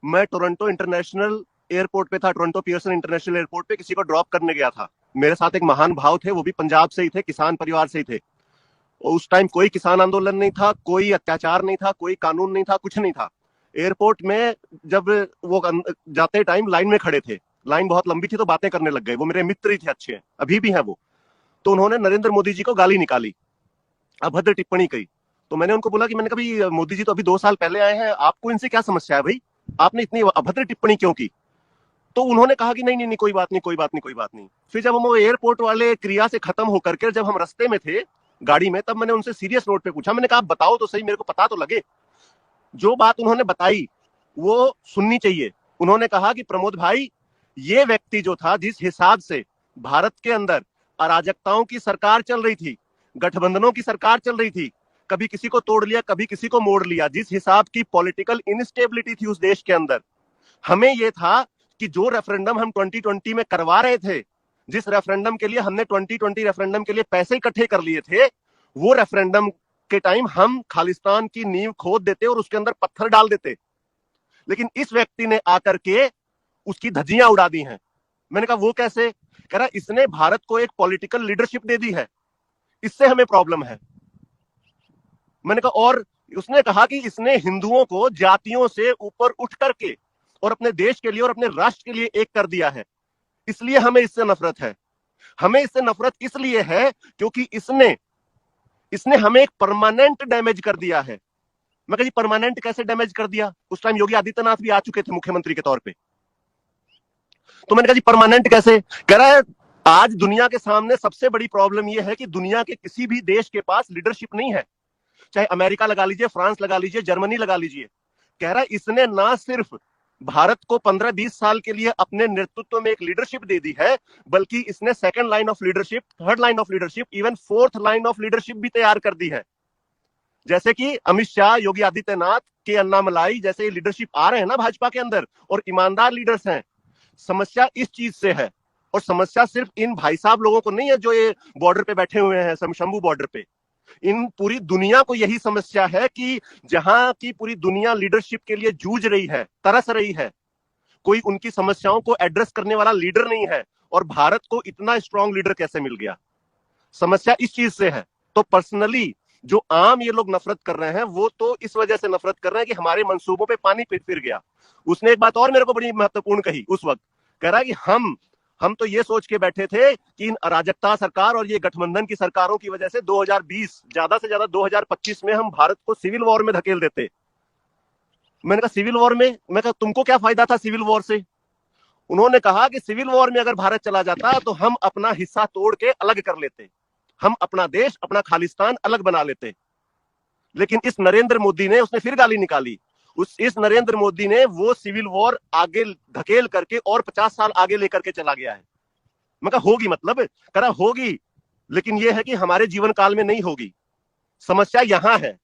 मैं Toronto international airport पे था, टोरंटो पियर्सन इंटरनेशनल एयरपोर्ट पे किसी को ड्रॉप करने गया था। मेरे साथ एक महान भाव थे, वो भी पंजाब से ही थे, किसान परिवार से ही थे। उस टाइम कोई किसान आंदोलन नहीं था, कोई अत्याचार नहीं था, कोई कानून नहीं था, कुछ नहीं था। एयरपोर्ट में जब वो जाते टाइम लाइन में खड़े थे, लाइन बहुत लंबी थी तो बातें करने लग गए। वो मेरे मित्र ही थे, अच्छे हैं, अभी भी हैं वो। तो उन्होंने नरेंद्र मोदी जी को गाली निकाली, अभद्र टिप्पणी कही। तो मैंने उनको बोला कि मैंने कभी, मोदी जी तो अभी 2 साल पहले आए हैं, आपको इनसे क्या समस्या है भाई, आपने इतनी अभद्र टिप्पणी क्यों की? तो उन्होंने कहा कि नहीं नहीं नहीं, कोई बात नहीं, कोई बात नहीं, कोई बात नहीं। फिर जब हम वो एयरपोर्ट वाले क्रिया से खत्म होकर के जब हम रास्ते में थे गाड़ी में, तब मैंने उनसे सीरियस नोट पे पूछा, मैंने कहा आप बताओ तो सही, मेरे को पता तो लगे। जो बात उन्होंने बताई वो सुननी चाहिए। उन्होंने कहा कि प्रमोद भाई, ये व्यक्ति जो था, जिस हिसाब से भारत के अंदर अराजकताओं की सरकार चल रही थी, गठबंधनों की सरकार चल रही थी, कभी किसी को तोड़ लिया, कभी किसी को मोड़ लिया, जिस हिसाब की पॉलिटिकल इनस्टेबिलिटी थी उस देश के अंदर, हमें यह था कि जो रेफरेंडम हम 2020 में करवा रहे थे, जिस रेफरेंडम के लिए हमने 2020 रेफरेंडम के लिए पैसे इकट्ठे कर लिए थे, वो रेफरेंडम के टाइम हम खालिस्तान की नींव खोद देते और उसके अंदर पत्थर डाल देते। लेकिन इस व्यक्ति ने आकर के उसकी धज्जियां उड़ा दी हैं। मैंने कहा वो कैसे? कह रहा इसने भारत को एक पॉलिटिकल लीडरशिप दे दी है, इससे हमें प्रॉब्लम है। मैंने कहा और उसने कहा कि इसने हिंदुओं को जातियों से ऊपर उठ करके और अपने देश के लिए और अपने राष्ट्र के लिए एक कर दिया है, इसलिए हमें इससे नफरत है। हमें इससे नफरत इसलिए है क्योंकि इसने इसने हमें एक परमानेंट डैमेज कर दिया है। मैं कहा जी परमानेंट कैसे डैमेज कर दिया? उस टाइम योगी आदित्यनाथ भी आ चुके थे मुख्यमंत्री के तौर पे। तो मैंने कहा जी परमानेंट कैसे? कह रहा है आज दुनिया के सामने सबसे बड़ी प्रॉब्लम यह है कि दुनिया के किसी भी देश के पास लीडरशिप नहीं है, चाहे अमेरिका लगा लीजिए, फ्रांस लगा लीजिए, जर्मनी लगा लीजिए। कह रहा है इसने ना सिर्फ भारत को 15-20 साल के लिए अपने नेतृत्व में एक लीडरशिप दे दी है, बल्कि इसने second line of leadership, third line of leadership, even fourth line of leadership भी तैयार कर दी है। जैसे कि अमित शाह, योगी आदित्यनाथ के अन्नामलाई जैसे लीडरशिप आ रहे हैं ना भाजपा के अंदर, और ईमानदार लीडर्स हैं। समस्या इस चीज से है, और समस्या सिर्फ इन भाई साहब लोगों को नहीं है जो ये बॉर्डर पे बैठे हुए हैं, शंभू बॉर्डर पे। इन पूरी दुनिया को यही समस्या है कि जहां की पूरी दुनिया लीडरशिप के लिए जूझ रही है, तरस रही है, कोई उनकी समस्याओं को एड्रेस करने वाला लीडर नहीं है। और भारत को इतना स्ट्रांग लीडर कैसे मिल गया? समस्या इस चीज से है। तो पर्सनली जो आम ये लोग नफरत कर रहे हैं, वो तो इस वजह से नफरत कर रहे हैं कि हमारे मंसूबों पे पानी फिर गया। उसने एक बात और मेरे को बड़ी महत्वपूर्ण कही उस वक्त, कह रहा है कि हम तो ये सोच के बैठे थे कि इन अराजकता सरकार और ये गठबंधन की सरकारों की वजह से 2020 ज्यादा से ज्यादा 2025 में हम भारत को सिविल वॉर में धकेल देते। मैंने कहा सिविल वॉर में? मैं कहा तुमको क्या फायदा था सिविल वॉर से? उन्होंने कहा कि सिविल वॉर में अगर भारत चला जाता तो हम अपना हिस्सा तोड़ के अलग कर लेते, हम अपना देश, अपना खालिस्तान अलग बना लेते। लेकिन इस नरेंद्र मोदी ने, उसने फिर गाली निकाली। इस नरेंद्र मोदी ने वो सिविल वॉर आगे धकेल करके और 50 साल आगे लेकर के चला गया है। मैं कहा होगी, मतलब करा होगी, लेकिन यह है कि हमारे जीवन काल में नहीं होगी। समस्या यहां है।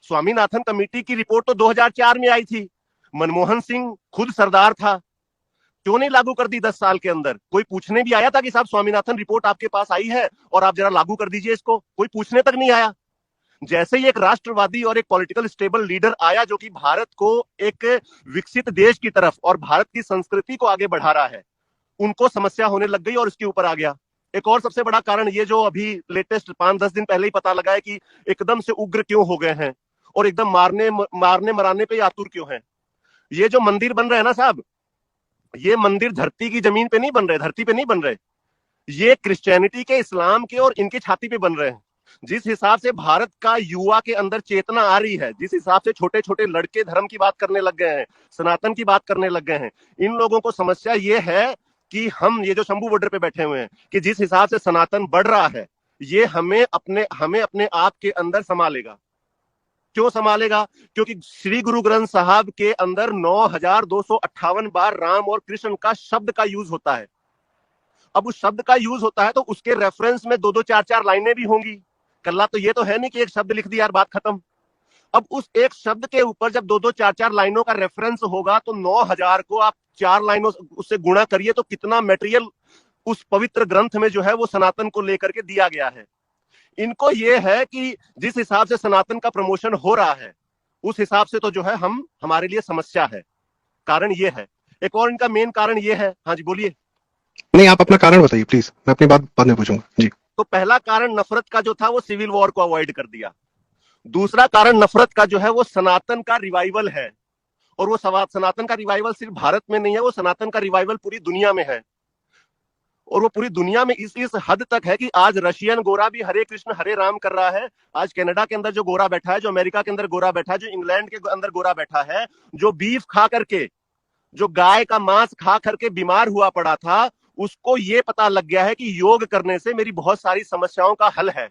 स्वामीनाथन कमेटी की रिपोर्ट तो 2004 में आई थी, मनमोहन सिंह खुद सरदार था, क्यों नहीं लागू कर दी 10 साल के अंदर? कोई पूछने भी आया था कि साहब स्वामीनाथन रिपोर्ट आपके पास आई है और आप जरा लागू कर दीजिए इसको? कोई पूछने तक नहीं आया। जैसे ही एक राष्ट्रवादी और एक पॉलिटिकल स्टेबल लीडर आया जो कि भारत को एक विकसित देश की तरफ और भारत की संस्कृति को आगे बढ़ा रहा है, उनको समस्या होने लग गई और इसके ऊपर आ गया। एक और सबसे बड़ा कारण ये जो अभी लेटेस्ट 5-10 दिन पहले ही पता लगा है कि एकदम से उग्र क्यों हो गए हैं और एकदम मारने मराने पे आतुर क्यों हैं। ये जो मंदिर बन रहे हैं ना साहब, ये मंदिर धरती की जमीन पे नहीं बन रहे, धरती पे नहीं बन रहे, ये क्रिश्चियनिटी के, इस्लाम के और इनकी छाती पे बन रहे हैं। जिस हिसाब से भारत का युवा के अंदर चेतना आ रही है, जिस हिसाब से छोटे छोटे लड़के धर्म की बात करने लग गए हैं, सनातन की बात करने लग गए हैं, इन लोगों को समस्या ये है कि हम ये जो शंभू बॉर्डर पे बैठे हुए हैं, कि जिस हिसाब से सनातन बढ़ रहा है, ये हमें अपने आप के अंदर संभालेगा। क्यों संभालेगा? क्योंकि श्री गुरु ग्रंथ साहब के अंदर 9258 बार राम और कृष्ण का शब्द का यूज होता है। अब उस शब्द का यूज होता है तो उसके रेफरेंस में 2-2 4-4 लाइनें भी होंगी। कल्ला तो ये तो है नहीं कि एक शब्द लिख दिया यार बात खत्म। अब उस एक शब्द के ऊपर जब 2-2 4-4 लाइनों का रेफरेंस होगा तो 9000 को आप 4 लाइनों उससे गुणा करिए तो कितना मटेरियल उस पवित्र ग्रंथ में जो है वो सनातन को लेकर के दिया गया है। इनको ये है कि जिस हिसाब से सनातन का प्रमोशन हो रहा है, उस हिसाब से तो जो है हमारे लिए समस्या है। कारण ये है। एक और इनका मेन कारण ये है, हाँ जी बोलिए। नहीं, आप अपना कारण बताइए प्लीज, मैं अपनी बात बाद में पूछूंगा जी। तो पहला कारण नफरत का जो था वो सिविल वॉर को अवॉइड कर दिया। दूसरा कारण नफरत का जो है वो सनातन का रिवाइवल है। और वो सनातन का रिवाइवल सिर्फ भारत में नहीं है, वो सनातन का रिवाइवल पूरी दुनिया में है। और वो पूरी दुनिया में इस हद तक है कि आज रशियन गोरा भी हरे कृष्ण हरे राम कर रहा है। आज कनाडा के अंदर जो गोरा बैठा है, जो अमेरिका के अंदर गोरा बैठा है, जो इंग्लैंड के अंदर गोरा बैठा है, जो बीफ खा करके, जो गाय का मांस खा करके बीमार हुआ पड़ा था, उसको ये पता लग गया है कि योग करने से मेरी बहुत सारी समस्याओं का हल है।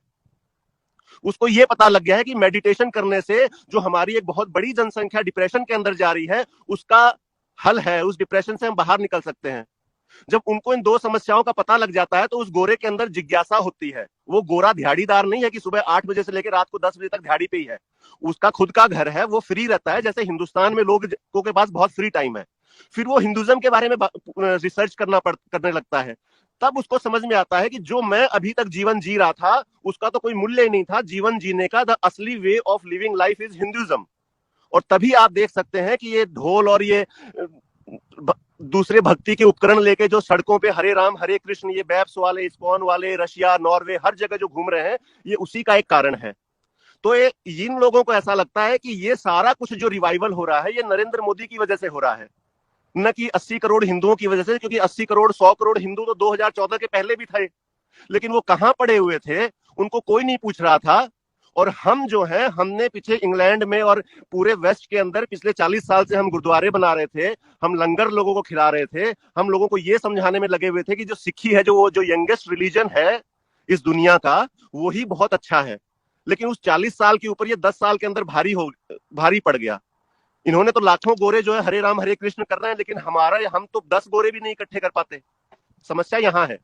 उसको ये पता लग गया है कि मेडिटेशन करने से जो हमारी एक बहुत बड़ी जनसंख्या डिप्रेशन के अंदर जा रही है, उसका हल है, उस डिप्रेशन से हम बाहर निकल सकते हैं। जब उनको इन दो समस्याओं का पता लग जाता है तो उस गोरे के अंदर जिज्ञासा होती है। वो गोरा दिहाड़ीदार नहीं है कि सुबह 8 बजे से लेकर रात को 10 बजे तक दिहाड़ी पे ही है। उसका खुद का घर है, वो फ्री रहता है। जैसे हिंदुस्तान में लोगों के पास बहुत फ्री टाइम है, फिर वो हिंदुज्म के बारे में रिसर्च करने लगता है। तब उसको समझ में आता है कि जो मैं अभी तक जीवन जी रहा था उसका तो कोई मूल्य ही नहीं था। जीवन जीने का द असली way of living life is Hinduism. और तभी आप देख सकते हैं कि ये ढोल और ये दूसरे भक्ति के उपकरण लेके जो सड़कों पे हरे राम हरे कृष्ण, ये बैप्स वाले, इस्कॉन वाले, रशिया, नॉर्वे, हर जगह जो घूम रहे हैं, ये उसी का एक कारण है। तो इन लोगों को ऐसा लगता है कि ये सारा कुछ जो रिवाइवल हो रहा है ये नरेंद्र मोदी की वजह से हो रहा है, न कि 80 करोड़ हिंदुओं की वजह से। क्योंकि 80 करोड़ 100 करोड़ हिंदू तो 2014 के पहले भी थे, लेकिन वो कहां पड़े हुए थे उनको कोई नहीं पूछ रहा था। और हम जो है, हमने पीछे इंग्लैंड में और पूरे वेस्ट के अंदर पिछले 40 साल से हम गुरुद्वारे बना रहे थे, हम लंगर लोगों को खिला रहे थे, हम लोगों को ये समझाने में लगे हुए थे कि जो सिक्खी है, जो यंगेस्ट रिलीजन है इस दुनिया का, वो ही बहुत अच्छा है। लेकिन उस 40 साल के ऊपर ये 10 साल के अंदर भारी पड़ गया। इन्होंने तो लाखों गोरे जो है हरे राम हरे कृष्ण कर रहे हैं, लेकिन हम तो 10 गोरे भी नहीं इकट्ठे कर पाते। समस्या यहां है।